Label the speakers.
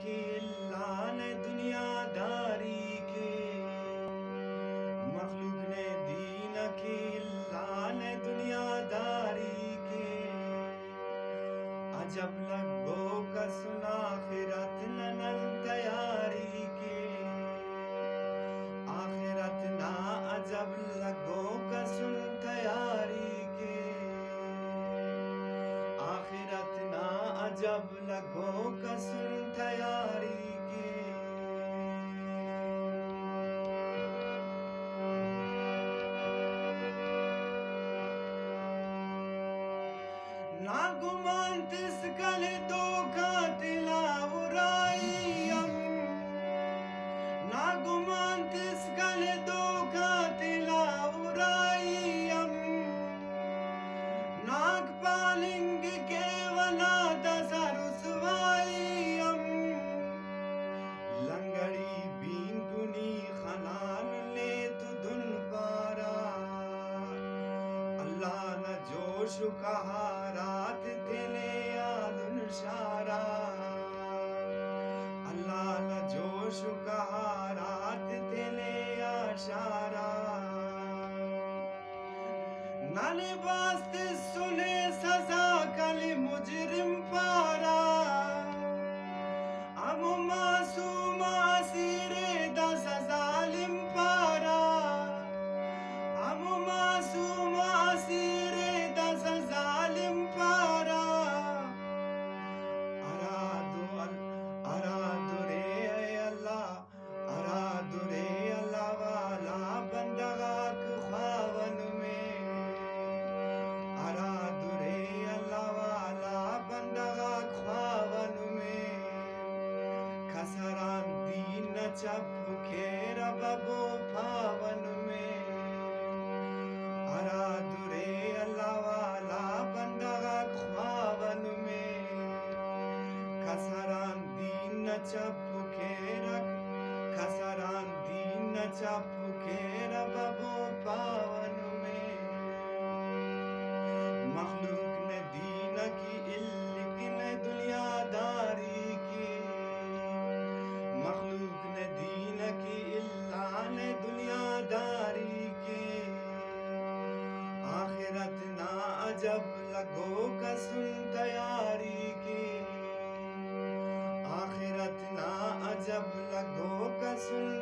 Speaker 1: کی اللہ نے دنیا داری کے، مخلوق نے دین کی اللہ نے دنیا داری کے، عجب لگو کا سنا آخرت ننن تیاری کے، آخرت نا عجب لگو کا سن تیاری کے، آخرت نا عجب لگو کا سن تیاری کے۔ نا گمان تس کل دو کا تلا ورائیم، نا گمان تس کل دو کا تلا ورائیم، ناک پالنگ کے ونا دسا رسوائیم، لنگڑی بین دنی خنان لے تو دن پارا، اللہ نہ جوش کہارات تلے آدن شارا، اللہ نہ جوش کہارات تلے آشارا، نہ لباس سنے سزا کل مجرم پارا، ام معصوم اسیر دس ظالم پارا، ام معصوم اسیر دس ظالم پارا، ارادو رے اے اللہ، ارادو رے اللہ والا بندگاک خواون میں، ارادو رے اللہ والا بندگاک خواون میں، کسران دین چپ کے رببو پاون میں، ارادو رے اللہ والا بندگاک خواون میں، کسران دین چپ کے رکھ، کسران دین چپ کے رببو پاون میں، مخلوق نے دین کی لیکن دنیا داری کی، مخلوق نے دین کی اللہ نے دنیا داری کی، آخرت نا عجب لگو کا سن تیاری کی، آخرت نا عجب لگو کا سن